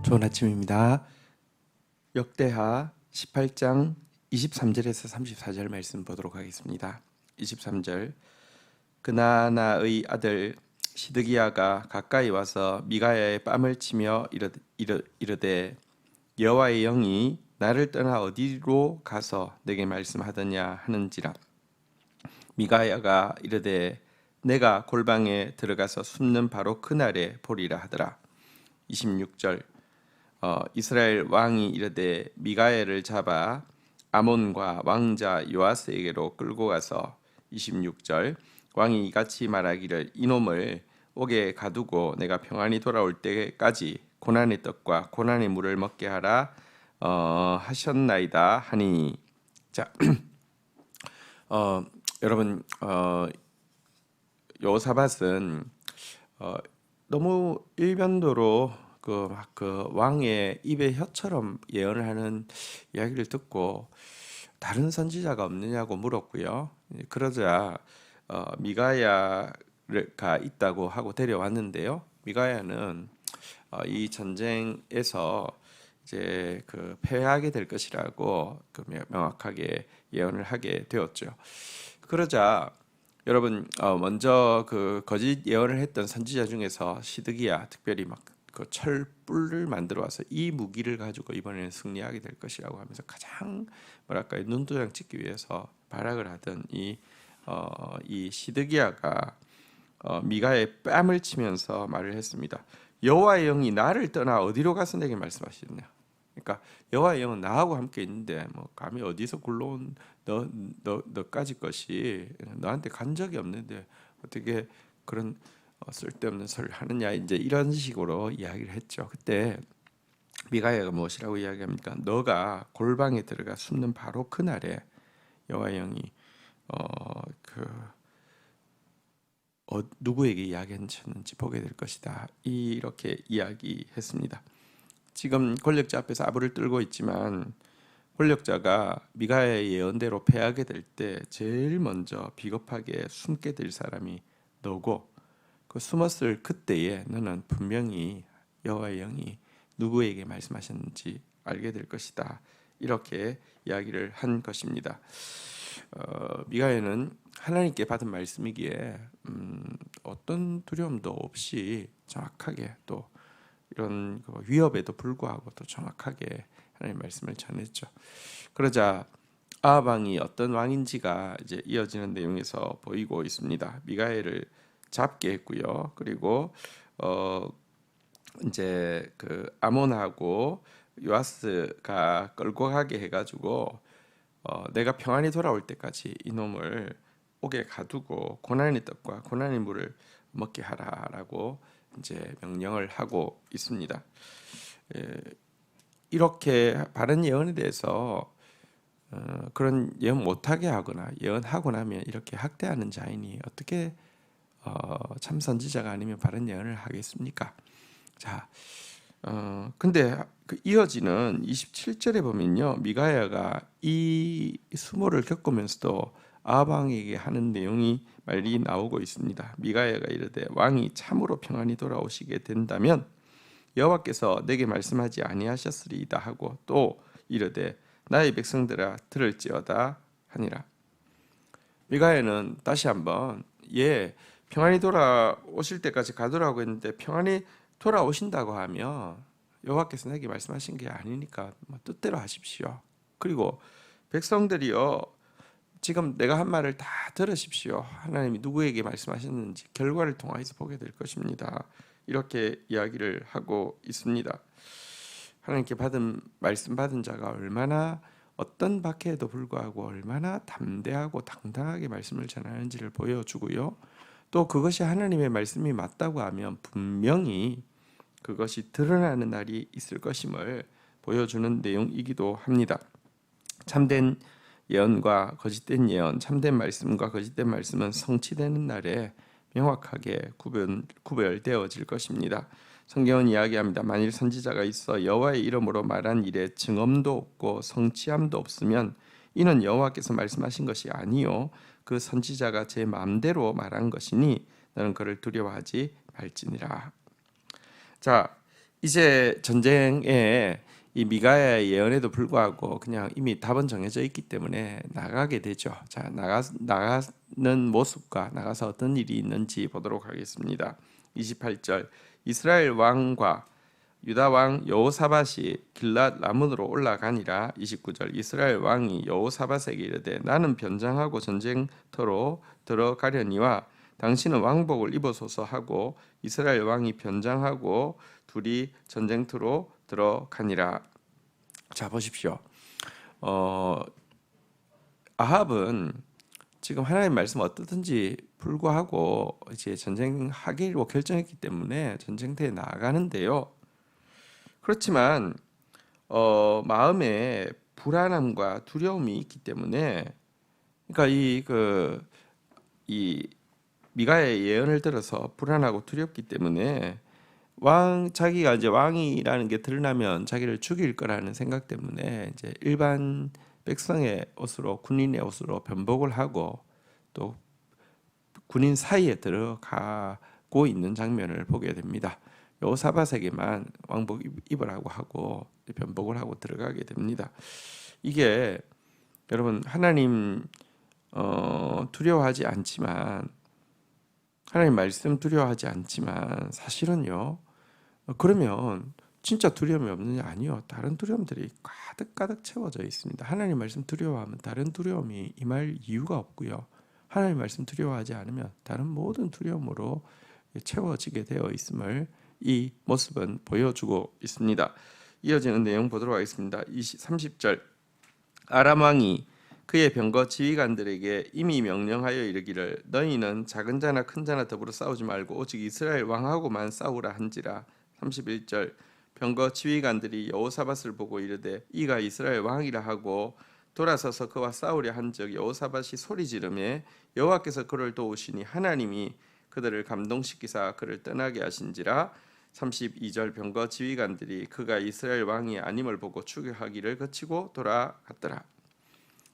좋은 아침입니다. 역대하 18장 23절에서 34절 말씀 보도록 하겠습니다. 23절 그나나의 아들 시드기야가 가까이 와서 미가야의 뺨을 치며 이르되 여호와의 영이 나를 떠나 어디로 가서 내게 말씀하더냐 하는지라. 미가야가 이르되 내가 골방에 들어가서 숨는 바로 그날에 보리라 하더라. 26절 이스라엘 왕이 이르되 미가야를 잡아 아몬과 왕자 요아스에게로 끌고 가서 26절 왕이 이같이 말하기를 이놈을 옥에 가두고 내가 평안히 돌아올 때까지 고난의 떡과 고난의 물을 먹게 하라 하셨나이다 하니. 자, 여러분 여호사밧은 너무 일변도로 그 왕의 입에 혀처럼 예언을 하는 이야기를 듣고 다른 선지자가 없느냐고 물었고요. 그러자 미가야가 있다고 하고 데려왔는데요. 미가야는 이 전쟁에서 이제 패하게 될 것이라고 명확하게 예언을 하게 되었죠. 그러자 여러분 먼저 거짓 예언을 했던 선지자 중에서 시드기야 특별히 그 철뿔을 만들어 와서 이 무기를 가지고 이번에는 승리하게 될 것이라고 하면서 가장 눈도장 찍기 위해서 발악을 하던 이 시드기야가 미가의 뺨을 치면서 말을 했습니다. 여호와의 영이 나를 떠나 어디로 가서 내게 말씀하시느냐. 그러니까 여호와의 영은 나하고 함께 있는데 감히 어디서 굴러온 너까지 것이 너한테 간 적이 없는데 어떻게 그런 쓸데없는 소리를 하느냐, 이제 이런 식으로 이야기를 했죠. 그때 미가야가 무엇이라고 이야기합니까? 너가 골방에 들어가 숨는 바로 그날에 여호와의 영이 누구에게 이야기하셨는지 보게 될 것이다, 이렇게 이야기했습니다. 지금 권력자 앞에서 아부를 떨고 있지만 권력자가 미가야의 예언대로 패하게 될 때 제일 먼저 비겁하게 숨게 될 사람이 너고, 그 숨었을 그때에 너는 분명히 여호와의 영이 누구에게 말씀하셨는지 알게 될 것이다, 이렇게 이야기를 한 것입니다. 미가야는 하나님께 받은 말씀이기에 어떤 두려움도 없이 정확하게, 또 이런 위협에도 불구하고 또 정확하게 하나님의 말씀을 전했죠. 그러자 아합 왕이 어떤 왕인지가 이제 이어지는 내용에서 보이고 있습니다. 미가야를 잡게 했고요. 그리고 이제 아몬하고 요아스가 끌고 가게 해가지고 내가 평안히 돌아올 때까지 이놈을 옥에 가두고 고난의 떡과 고난의 물을 먹게 하라라고 이제 명령을 하고 있습니다. 이렇게 바른 예언에 대해서 그런 예언 못하게 하거나 예언하고 나면 이렇게 학대하는 자인이 어떻게 참 선지자가 아니면 바른 예언을 하겠습니까? 자, 근데 이어지는 27절에 보면요, 미가야가 이 수모를 겪으면서도 아합 왕에게 하는 내용이 말이 나오고 있습니다. 미가야가 이르되 왕이 참으로 평안히 돌아오시게 된다면 여호와께서 내게 말씀하지 아니하셨으리이다 하고 또 이르되 나의 백성들아 들을지어다 하니라. 미가야는 다시 한번 평안히 돌아오실 때까지 가두라고 했는데 평안히 돌아오신다고 하면 여호와께서 내게 말씀하신 게 아니니까 뜻대로 하십시오. 그리고 백성들이요, 지금 내가 한 말을 다 들으십시오. 하나님이 누구에게 말씀하셨는지 결과를 통해서 보게 될 것입니다, 이렇게 이야기를 하고 있습니다. 하나님께 말씀 받은 자가 얼마나 어떤 박해에도 불구하고 얼마나 담대하고 당당하게 말씀을 전하는지를 보여주고요. 또 그것이 하나님의 말씀이 맞다고 하면 분명히 그것이 드러나는 날이 있을 것임을 보여주는 내용이기도 합니다. 참된 예언과 거짓된 예언, 참된 말씀과 거짓된 말씀은 성취되는 날에 명확하게 구별되어질 것입니다. 성경은 이야기합니다. 만일 선지자가 있어 여호와의 이름으로 말한 일에 증언도 없고 성취함도 없으면 이는 여호와께서 말씀하신 것이 아니요 그 선지자가 제 마음대로 말한 것이니 너는 그를 두려워하지 말지니라. 자, 이제 전쟁에 이 미가야의 예언에도 불구하고 그냥 이미 답은 정해져 있기 때문에 나가게 되죠. 자, 나가는 모습과 나가서 어떤 일이 있는지 보도록 하겠습니다. 28절 이스라엘 왕과 유다 왕 여호사밧이 길랏 라문으로 올라가니라. 29절 이스라엘 왕이 여호사밧에게 이르되 나는 변장하고 전쟁터로 들어가려니와 당신은 왕복을 입어소서 하고 이스라엘 왕이 변장하고 둘이 전쟁터로 들어가니라. 자 보십시오. 아합은 지금 하나님 말씀 어떻든지 불구하고 이제 전쟁하기로 결정했기 때문에 전쟁터에 나가는데요. 그렇지만 마음에 불안함과 두려움이 있기 때문에 그러니까 이 미가의 예언을 들어서 불안하고 두렵기 때문에 자기가 이제 왕이라는 게 드러나면 자기를 죽일 거라는 생각 때문에 이제 일반 백성의 옷으로 군인의 옷으로 변복을 하고 또 군인 사이에 들어가고 있는 장면을 보게 됩니다. 여호사밧에게만 왕복 입으라고 하고 변복을 하고 들어가게 됩니다. 이게 여러분 하나님 두려워하지 않지만 하나님 말씀 두려워하지 않지만 사실은요. 그러면 진짜 두려움이 없느냐? 아니요. 다른 두려움들이 가득가득 채워져 있습니다. 하나님 말씀 두려워하면 다른 두려움이 임할 이유가 없고요. 하나님 말씀 두려워하지 않으면 다른 모든 두려움으로 채워지게 되어 있음을 이 모습은 보여주고 있습니다. 이어지는 내용 보도록 하겠습니다. 30절 아람 왕이 그의 병거 지휘관들에게 이미 명령하여 이르기를 너희는 작은 자나 큰 자나 더불어 싸우지 말고 오직 이스라엘 왕하고만 싸우라 한지라. 31절 병거 지휘관들이 여호사밧을 보고 이르되 이가 이스라엘 왕이라 하고 돌아서서 그와 싸우려 한즉 여호사밧이 소리 지르매 여호와께서 그를 도우시니 하나님이 그들을 감동시키사 그를 떠나게 하신지라. 32절 병거 지휘관들이 그가 이스라엘 왕이 아님을 보고 추격하기를 그치고 돌아갔더라.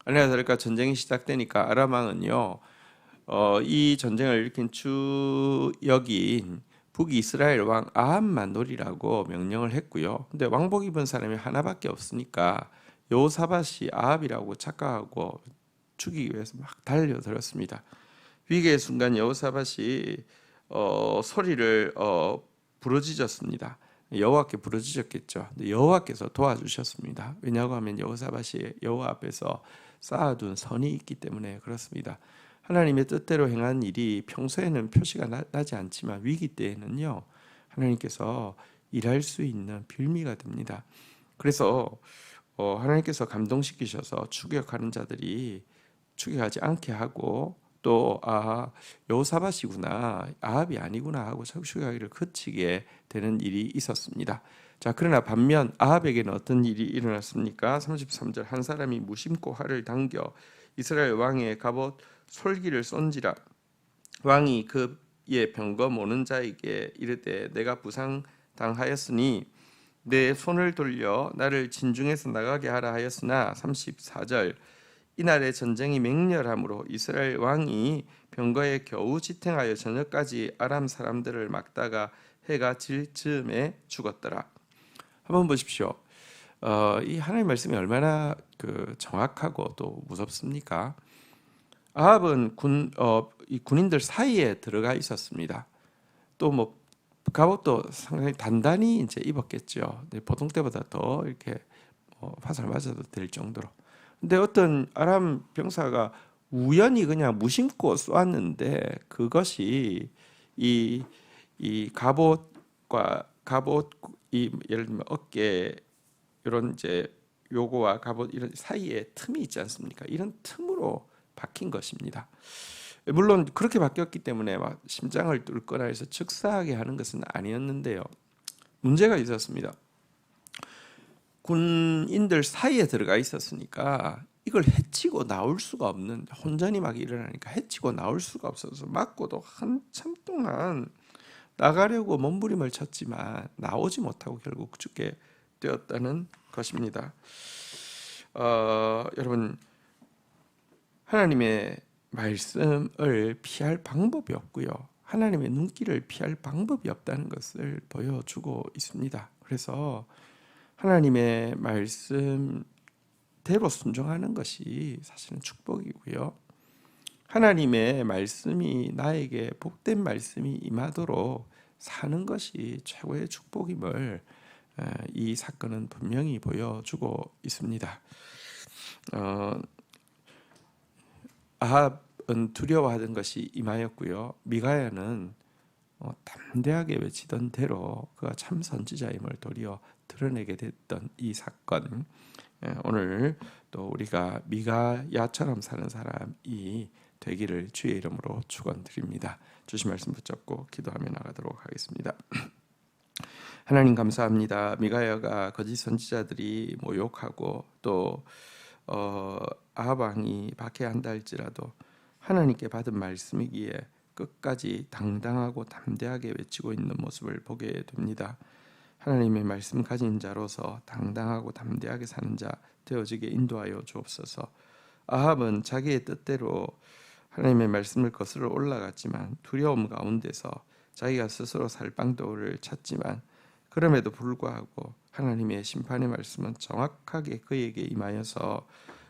아니나 다를까 전쟁이 시작되니까 아람 왕은요 이 전쟁을 일으킨 주역인 북이스라엘 왕 아합만 노리라고 명령을 했고요. 근데 왕복 입은 사람이 하나밖에 없으니까 여호사밧이 아합이라고 착각하고 죽이기 위해서 막 달려들었습니다. 위기의 순간 여호사밧이 소리를 부르짖었습니다. 여호와께 부르짖었겠죠. 근데 여호와께서 도와주셨습니다. 왜냐고 하면 여호사밧이 여호와 앞에서 쌓아둔 선이 있기 때문에 그렇습니다. 하나님의 뜻대로 행한 일이 평소에는 표시가 나지 않지만 위기 때에는요 하나님께서 일할 수 있는 빌미가 됩니다. 그래서 하나님께서 감동시키셔서 추격하는 자들이 추격하지 않게 하고 또 여호사밧이구나 아합이 아니구나 하고 추격하기를 그치게 되는 일이 있었습니다. 자 그러나 반면 아합에게는 어떤 일이 일어났습니까? 33절 한 사람이 무심코 활을 당겨 이스라엘 왕의 갑옷 솔기를 쏜지라. 왕이 그의 병거 모는 자에게 이르되 내가 부상 당하였으니 내 손을 돌려 나를 진중에서 나가게 하라 하였으나. 34절 이날의 전쟁이 맹렬함으로 이스라엘 왕이 병거에 겨우 지탱하여 저녁까지 아람 사람들을 막다가 해가 질 즈음에 죽었더라. 한번 보십시오. 이 하나님의 말씀이 얼마나 정확하고 또 무섭습니까? 아합은 이 군인들 사이에 들어가 있었습니다. 또 뭐 갑옷도 상당히 단단히 이제 입었겠죠. 보통 때보다 더 이렇게 화살 맞아도 될 정도로. 근데 어떤 아람 병사가 우연히 그냥 무심코 쏘았는데 그것이 이 갑옷 이 예를 들면 어깨 이런 이제 요거와 갑옷 이런 사이에 틈이 있지 않습니까? 이런 틈으로 박힌 것입니다. 물론 그렇게 바뀌었기 때문에 막 심장을 뚫거나 해서 즉사하게 하는 것은 아니었는데요. 문제가 있었습니다. 군인들 사이에 들어가 있었으니까 이걸 해치고 나올 수가 없는 혼전이 막 일어나니까 해치고 나올 수가 없어서 맞고도 한참 동안 나가려고 몸부림을 쳤지만 나오지 못하고 결국 죽게 되었다는 것입니다. 여러분 하나님의 말씀을 피할 방법이 없고요. 하나님의 눈길을 피할 방법이 없다는 것을 보여주고 있습니다. 그래서 하나님의 말씀대로 순종하는 것이 사실은 축복이고요. 하나님의 말씀이 나에게 복된 말씀이 임하도록 사는 것이 최고의 축복임을 이 사건은 분명히 보여주고 있습니다. 아합은 두려워하던 것이 임하였고요. 미가야는 담대하게 외치던 대로 그가 참 선지자임을 도리어 드러내게 됐던 이 사건, 오늘 또 우리가 미가야처럼 사는 사람이 되기를 주의 이름으로 축원드립니다. 주신 말씀 붙잡고 기도하며 나가도록 하겠습니다. 하나님 감사합니다. 미가야가 거짓 선지자들이 모욕하고 또 아합 왕이 박해한다 할지라도 하나님께 받은 말씀이기에 끝까지 당당하고 담대하게 외치고 있는 모습을 보게 됩니다. 하나님의 말씀 가진 자로서 당당하고 담대하게 사는 자 되어지게 인도하여 주옵소서. 아합은 자기의 뜻대로 하나님의 말씀을 거스러 올라갔지만 두려움 가운데서 자기가 스스로 살 방도를 찾지만 그럼에도 불구하고 하나님의 심판의 말씀은 정확하게 그에게 임하여서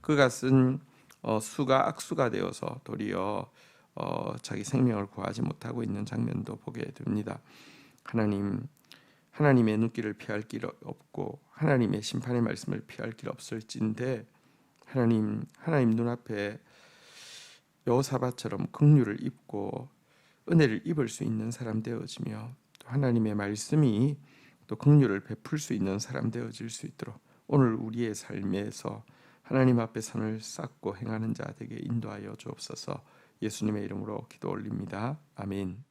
그가 쓴 수가 악수가 되어서 도리어 자기 생명을 구하지 못하고 있는 장면도 보게 됩니다. 하나님의 눈길을 피할 길 없고 하나님의 심판의 말씀을 피할 길 없을진데 하나님 눈앞에 여호사밧처럼 긍휼을 입고 은혜를 입을 수 있는 사람 되어지며 또 하나님의 말씀이 또 긍휼을 베풀 수 있는 사람 되어질 수 있도록 오늘 우리의 삶에서 하나님 앞에 선을 쌓고 행하는 자 되게 인도하여 주옵소서. 예수님의 이름으로 기도 올립니다. 아멘.